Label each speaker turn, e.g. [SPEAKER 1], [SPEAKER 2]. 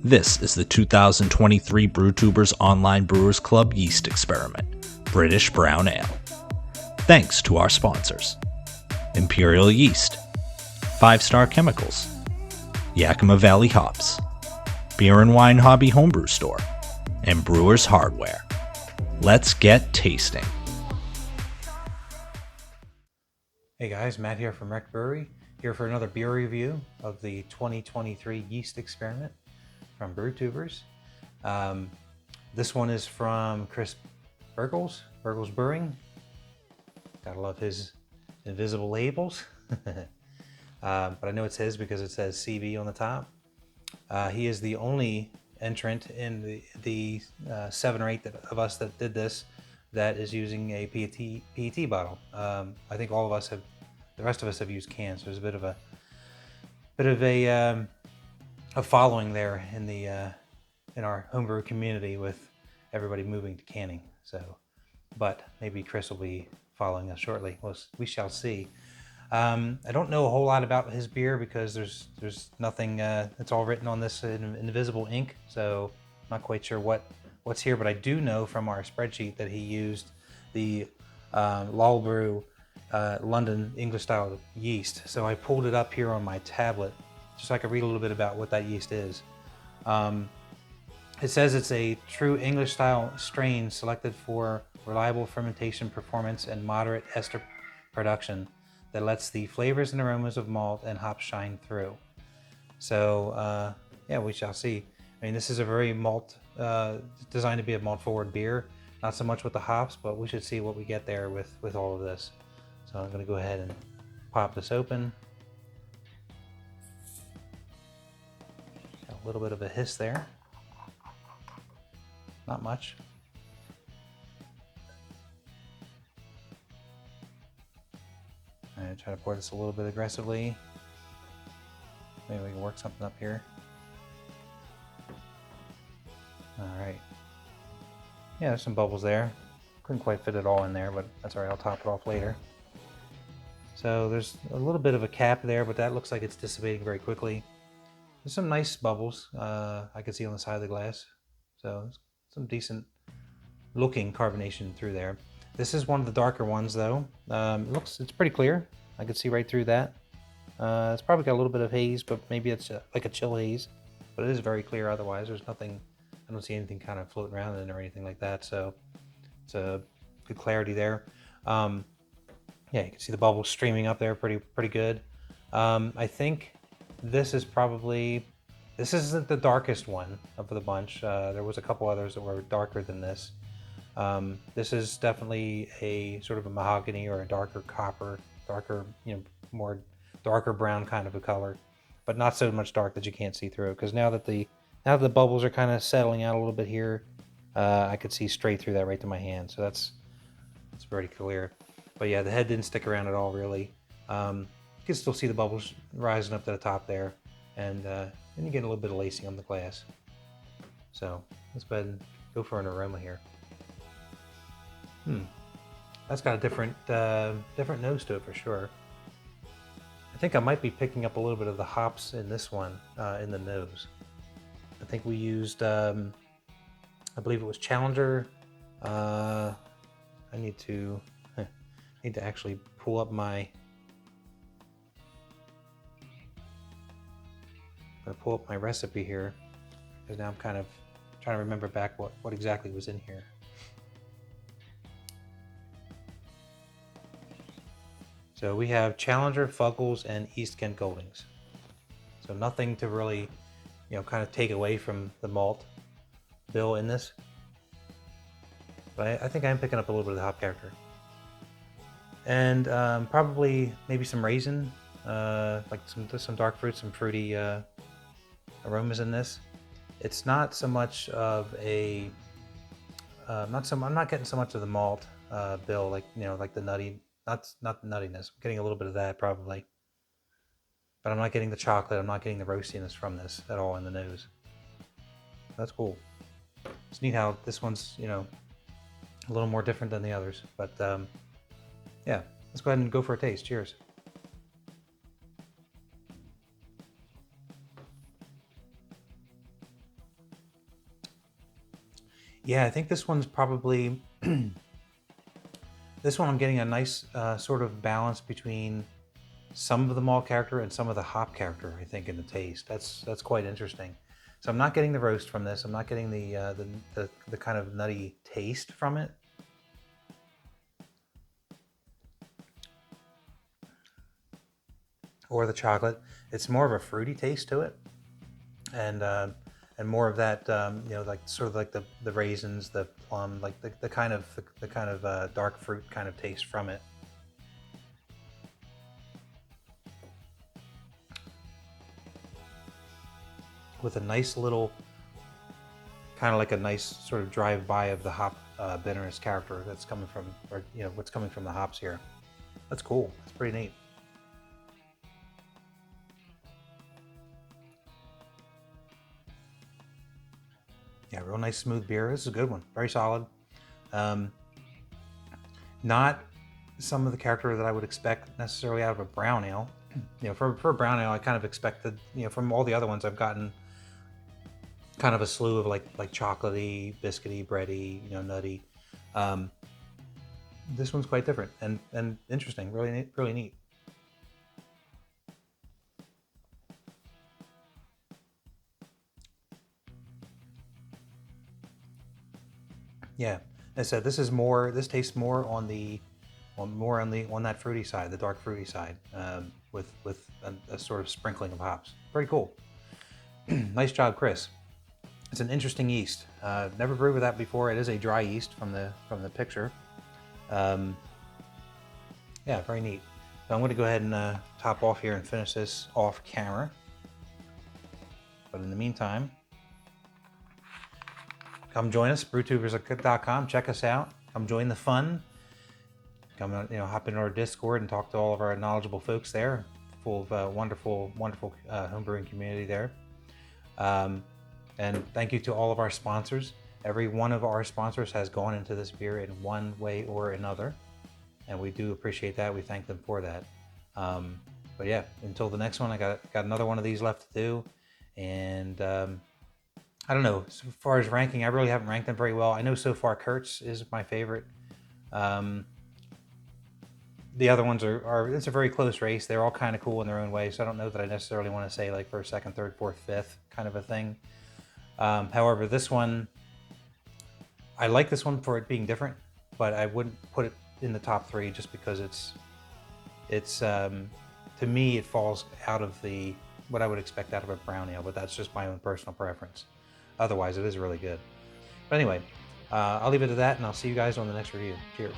[SPEAKER 1] This is the 2023 Brewtubers Online Brewers Club Yeast Experiment, British Brown Ale. Thanks to our sponsors: Imperial Yeast, 5 Star Chemicals, Yakima Valley Hops, Beer and Wine Hobby Homebrew Store, and Brewers Hardware. Let's get tasting.
[SPEAKER 2] Hey guys, Matt here from Rec Brewery, here for another beer review of the 2023 Yeast Experiment from Brewtubers. This one is from Chris Burgles Brewing. Gotta love his invisible labels. But I know it's his because it says CV on the top. He is the only entrant in the 7 or 8 of us that did this that is using a PET bottle. I think all of us have, the rest of us have used cans. So there's a bit of a following there in our homebrew community with everybody moving to canning. So, but maybe Chris will be following us shortly. We shall see. I don't know a whole lot about his beer because there's nothing. It's all written on this in invisible ink, so I'm not quite sure what's here. But I do know from our spreadsheet that he used the Lalbrew London English style yeast. So I pulled it up here on my tablet just so I could read a little bit about what that yeast is. It says it's a true English style strain selected for reliable fermentation performance and moderate ester production that lets the flavors and aromas of malt and hops shine through. So yeah, we shall see. I mean, this is a very designed to be a malt forward beer, not so much with the hops, but we should see what we get there with all of this. So I'm gonna go ahead and pop this open. Got a little bit of a hiss there. Not much. I'm gonna try to pour this a little bit aggressively. Maybe we can work something up here. All right. Yeah, there's some bubbles there. Couldn't quite fit it all in there, but that's all right. I'll top it off later. So there's a little bit of a cap there, but that looks like it's dissipating very quickly. There's some nice bubbles I can see on the side of the glass. So some decent looking carbonation through there. This is one of the darker ones though. It's pretty clear. I can see right through that. It's probably got a little bit of haze, but maybe it's like a chill haze. But it is very clear otherwise. There's nothing, I don't see anything kind of floating around in it or anything like that. So it's a good clarity there. Yeah, you can see the bubbles streaming up there pretty good. I think this isn't the darkest one of the bunch. There was a couple others that were darker than this. This is definitely a sort of a mahogany or a darker copper, more darker brown kind of a color, but not so much dark that you can't see through it. Because now that the bubbles are kind of settling out a little bit here, I could see straight through that right to my hand. So that's pretty clear. But yeah, the head didn't stick around at all really. You can still see the bubbles rising up to the top there, and then you get a little bit of lacing on the glass. So let's go ahead and go for an aroma here. That's got a different nose to it for sure. I think I might be picking up a little bit of the hops in this one in the nose. I think we used, I believe it was Challenger. I need to actually pull up my. I'm gonna pull up my recipe here because now I'm kind of trying to remember back what exactly was in here. So we have Challenger, Fuggles, and East Kent Goldings. So nothing to really, kind of take away from the malt bill in this. But I think I'm picking up a little bit of the hop character. And probably maybe some raisin, like some dark fruits, some fruity aromas in this. It's not so much of a, I'm not getting so much of the malt bill, like the nutty. Not the nuttiness. I'm getting a little bit of that probably, but I'm not getting the chocolate. I'm not getting the roastiness from this at all in the nose. That's cool. It's neat how this one's a little more different than the others. But yeah, let's go ahead and go for a taste. Cheers. Yeah, I think this one's probably this one. I'm getting a nice sort of balance between some of the malt character and some of the hop character. I think in the taste. That's quite interesting. So I'm not getting the roast from this. I'm not getting the kind of nutty taste from it. Or the chocolate. It's more of a fruity taste to it, and more of that, you know, like sort of like the raisins, the plum, like the kind of dark fruit kind of taste from it. With a nice little, kind of like a nice sort of drive-by of the hop bitterness character that's coming from, or you know, what's coming from the hops here. That's cool. That's pretty neat. Yeah, real nice smooth beer. This is a good one. Very solid. Not some of the character that I would expect necessarily out of a brown ale. You know, for a brown ale, I kind of expected, you know, from all the other ones I've gotten, kind of a slew of like chocolatey, biscuity, bready, you know, nutty. This one's quite different and interesting. Really neat, really neat. Yeah, as I said, this is more. This tastes more on the, on that fruity side, the dark fruity side, with a sort of sprinkling of hops. Very cool. Nice job, Chris. It's an interesting yeast. Never brewed with that before. It is a dry yeast from the picture. Yeah, very neat. So I'm going to go ahead and top off here and finish this off camera. But in the meantime, come join us, brewtubers.com. Check us out. Come join the fun. Come, you know, hop into our Discord and talk to all of our knowledgeable folks there. Full of wonderful homebrewing community there. And thank you to all of our sponsors. Every one of our sponsors has gone into this beer in one way or another, and we do appreciate that. We thank them for that. But yeah, until the next one, I got another one of these left to do, and I don't know. As far as ranking, I really haven't ranked them very well. I know so far Kurtz is my favorite. The other ones are it's a very close race. They're all kind of cool in their own way, so I don't know that I necessarily want to say like first, second, third, fourth, fifth kind of a thing. However, this one, I like this one for it being different, but I wouldn't put it in the top three just because it's to me it falls out of the what I would expect out of a brown ale, but that's just my own personal preference. Otherwise, it is really good. But anyway, I'll leave it at that, and I'll see you guys on the next review. Cheers.